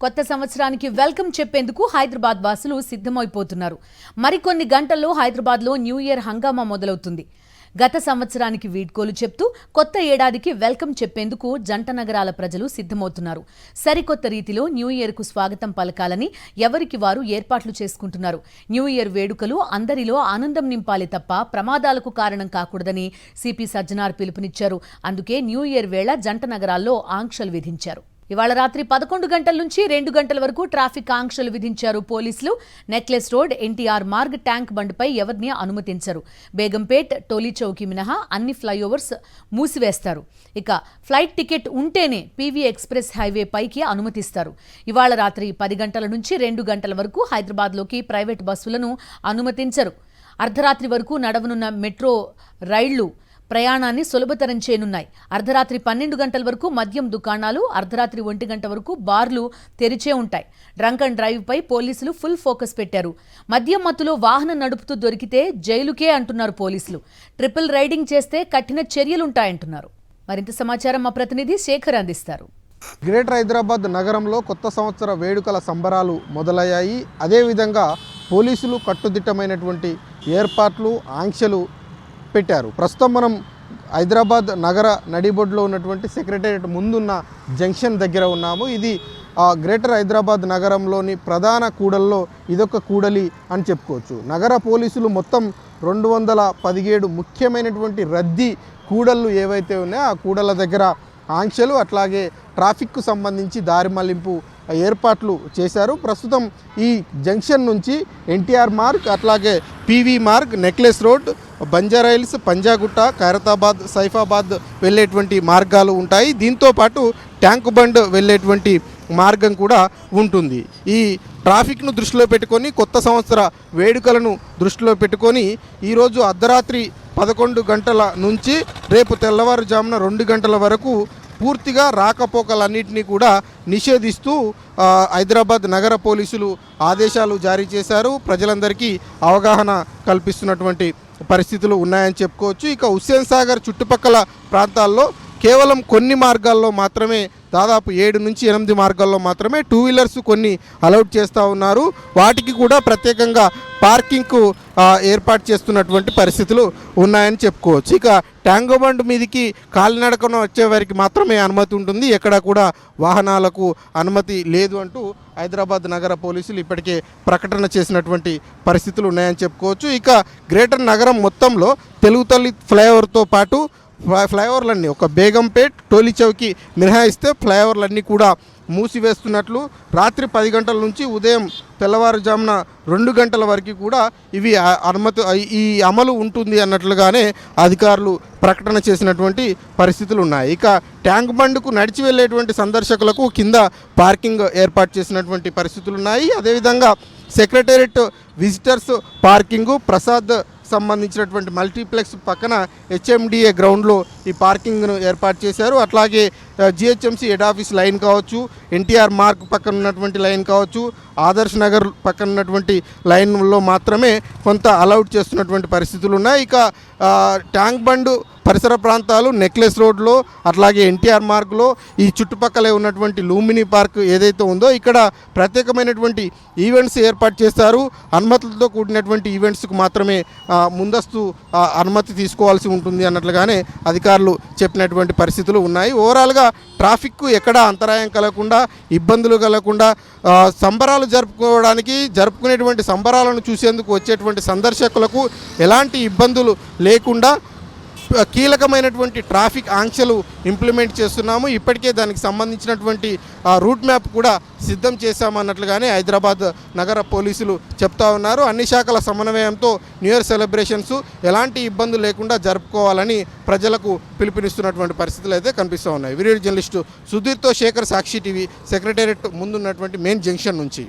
కొత్త సంవత్సరానికి వెల్కమ్ చెప్పేందుకు హైదరాబాద్ వాసులు సిద్ధమైపోతున్నారు. మరికొన్ని గంటల్లో హైదరాబాద్లో న్యూ ఇయర్ హంగామా మొదలవుతుంది. గత సంవత్సరానికి వీడ్కోలు చెప్తూ కొత్త ఏడాదికి వెల్కమ్ చెప్పేందుకు జంట నగరాల ప్రజలు సిద్ధమవుతున్నారు. సరికొత్త రీతిలో న్యూ ఇయర్కు స్వాగతం పలకాలని ఎవరికి వారు ఏర్పాట్లు చేసుకుంటున్నారు. న్యూ ఇయర్ వేడుకలు అందరిలో ఆనందం నింపాలి తప్ప ప్రమాదాలకు కారణం కాకూడదని సిపి సజ్జనార్ పిలుపునిచ్చారు. అందుకే న్యూ ఇయర్ వేళ జంట నగరాల్లో ఆంక్షలు విధించారు. ఇవాళ రాత్రి 11 గంటల నుంచి 2 గంటల వరకు ట్రాఫిక్ ఆంక్షలు విధించారు పోలీసులు. Necklace road, NTR Marg, tank బండ్పై ఎవరిని అనుమతించరు. బేగంపేట్, టోలీ చౌకీ మినహా అన్ని ఫ్లైఓవర్స్ మూసివేస్తారు. ఇక ఫ్లైట్ టికెట్ ఉంటేనే పీవీ ఎక్స్ప్రెస్ హైవే పైకి అనుమతిస్తారు. ఇవాళ రాత్రి 10 గంటల నుంచి 2 గంటల వరకు హైదరాబాద్లోకి ప్రైవేట్ బస్సులను అనుమతించరు. అర్ధరాత్రి వరకు నడవనున్న మెట్రో రైళ్లు ప్రయాణాన్ని సులభతరం చేయనున్నాయి. అర్ధరాత్రి 12 గంటల వరకు మద్యం దుకాణాలు, అర్ధరాత్రి 1 గంట వరకు బార్లు తెరిచే ఉంటాయి. డ్రంక్ అండ్ డ్రైవ్ పై పోలీసులు ఫుల్ ఫోకస్ పెట్టారు. మద్యం మత్తులో వాహనం నడుపుతూ దొరికితే జైలుకే అంటున్నారు పోలీసులు. ట్రిపుల్ రైడింగ్ చేస్తే కఠిన చర్యలుంటాయంటున్నారు. మరింత సమాచారం మా ప్రతినిధి శేఖర్ అందిస్తారు. గ్రేటర్ హైదరాబాద్ నగరంలో కొత్త సంవత్సర వేడుకల సంబరాలు మొదలయ్యాయి. అదేవిధంగా పోలీసులు కట్టుదిట్టమైనటువంటి ఏర్పాట్లు, ఆంక్షలు పెట్టారు. ప్రస్తుతం మనం హైదరాబాద్ నగర నడిబొడ్లో ఉన్నటువంటి సెక్రటేరియట్ ముందున్న జంక్షన్ దగ్గర ఉన్నాము. ఇది గ్రేటర్ హైదరాబాద్ నగరంలోని ప్రధాన కూడల్లో ఇదొక కూడలి అని చెప్పుకోవచ్చు. నగర పోలీసులు మొత్తం 217 ముఖ్యమైనటువంటి రద్దీ కూడళ్ళు ఏవైతే ఉన్నాయో ఆ కూడళ్ళ దగ్గర ఆంక్షలు, అట్లాగే ట్రాఫిక్కు సంబంధించి దారి మళ్లింపు ఏర్పాట్లు చేశారు. ప్రస్తుతం ఈ జంక్షన్ నుంచి ఎన్టీఆర్ మార్గ్, అట్లాగే PV Marg, necklace road, Banjara Hills, Panjagutta, Khairatabad, Saifabad వెళ్ళేటువంటి మార్గాలు ఉంటాయి. దీంతోపాటు ట్యాంక్ బండ్ వెళ్ళేటువంటి మార్గం కూడా ఉంటుంది. ఈ ట్రాఫిక్ను దృష్టిలో పెట్టుకొని, కొత్త సంవత్సర వేడుకలను దృష్టిలో పెట్టుకొని ఈరోజు అర్ధరాత్రి 11 గంటల నుంచి రేపు తెల్లవారుజామున 2 గంటల వరకు పూర్తిగా రాకపోకలన్నింటినీ కూడా నిషేధిస్తూ హైదరాబాద్ నగర పోలీసులు ఆదేశాలు జారీ చేశారు. ప్రజలందరికీ అవగాహన కల్పిస్తున్నటువంటి పరిస్థితులు ఉన్నాయని చెప్పుకోవచ్చు. ఇక హుస్సేన్ సాగర్ చుట్టుపక్కల ప్రాంతాల్లో కేవలం కొన్ని మార్గాల్లో మాత్రమే, దాదాపు 7 నుంచి 8 మార్గాల్లో మాత్రమే 2 వీలర్స్ కొన్ని అలౌట్ చేస్తూ ఉన్నారు. వాటికి కూడా ప్రత్యేకంగా పార్కింగ్కు ఏర్పాటు చేస్తున్నటువంటి పరిస్థితులు ఉన్నాయని చెప్పుకోవచ్చు. ఇక ట్యాంగో బండ్ మీదికి కాలినడకన వచ్చే వారికి మాత్రమే అనుమతి ఉంటుంది. ఎక్కడ కూడా వాహనాలకు అనుమతి లేదు అంటూ హైదరాబాద్ నగర పోలీసులు ఇప్పటికే ప్రకటన చేసినటువంటి పరిస్థితులు ఉన్నాయని చెప్పుకోవచ్చు. ఇక గ్రేటర్ నగరం మొత్తంలో తెలుగు తల్లి ఫ్లైఓవర్తో పాటు ఫ్లైఓవర్లన్నీ, ఒక బేగంపేట్, టోలీ చౌకీ మినహాయిస్తే ఫ్లైఓవర్లన్నీ కూడా మూసివేస్తున్నట్లు, రాత్రి 10 గంటల నుంచి ఉదయం తెల్లవారుజామున 2 గంటల వరకు కూడా ఇవి ఈ అమలు ఉంటుంది అన్నట్లుగానే అధికారులు ప్రకటన చేసినటువంటి పరిస్థితులు ఉన్నాయి. ఇక ట్యాంక్ బండ్కు నడిచి వెళ్ళేటువంటి సందర్శకులకు కింద పార్కింగ్ ఏర్పాటు చేసినటువంటి పరిస్థితులు ఉన్నాయి. అదేవిధంగా సెక్రటేరియట్ విజిటర్స్ పార్కింగు, ప్రసాద్ సంబంధించినటువంటి మల్టీప్లెక్స్ పక్కన హెచ్ఎండిఏ గ్రౌండ్లో ఈ పార్కింగ్ను ఏర్పాటు చేశారు. అట్లాగే జిహెచ్ఎంసీ హెడ్ ఆఫీస్ లైన్ కావచ్చు, ఎన్టీఆర్ మార్గ్ పక్కన ఉన్నటువంటి లైన్ కావచ్చు, ఆదర్శ్ నగర్ పక్కన ఉన్నటువంటి లైన్లో మాత్రమే కొంత అలౌట్ చేస్తున్నటువంటి పరిస్థితులు ఉన్నాయి. ఇక ట్యాంక్ బండ్ పరిసర ప్రాంతాలు, నెక్లెస్ రోడ్లో, అట్లాగే ఎన్టీఆర్ మార్గ్లో, ఈ చుట్టుపక్కలే ఉన్నటువంటి లూంబినీ పార్క్ ఏదైతే ఉందో ఇక్కడ ప్రత్యేకమైనటువంటి ఈవెంట్స్ ఏర్పాటు చేస్తారు. అనుమతులతో కూడినటువంటి ఈవెంట్స్కు మాత్రమే ముందస్తు అనుమతి తీసుకోవాల్సి ఉంటుంది అన్నట్లుగానే అధికారులు చెప్పినటువంటి పరిస్థితులు ఉన్నాయి. ఓవరాల్గా ట్రాఫిక్కు ఎక్కడా అంతరాయం కలగకుండా, ఇబ్బందులు కలగకుండా సంబరాలు జరుపుకునేటువంటి సంబరాలను చూసేందుకు వచ్చేటువంటి సందర్శకులకు ఎలాంటి ఇబ్బందులు లేకుండా కీలకమైనటువంటి ట్రాఫిక్ ఆంక్షలు ఇంప్లిమెంట్ చేస్తున్నాము. ఇప్పటికే దానికి సంబంధించినటువంటి రూట్ మ్యాప్ కూడా సిద్ధం చేశామన్నట్లుగానే హైదరాబాద్ నగర పోలీసులు చెప్తా ఉన్నారు. అన్ని శాఖల సమన్వయంతో న్యూ ఇయర్ సెలబ్రేషన్స్ ఎలాంటి ఇబ్బందులు లేకుండా జరుపుకోవాలని ప్రజలకు పిలుపునిస్తున్నటువంటి పరిస్థితులు అయితే కనిపిస్తూ ఉన్నాయి. వీడియో జర్నలిస్టు సుధీర్తో శేఖర్, సాక్షి టీవీ, సెక్రటేరియట్ ముందున్నటువంటి మెయిన్ జంక్షన్ నుంచి.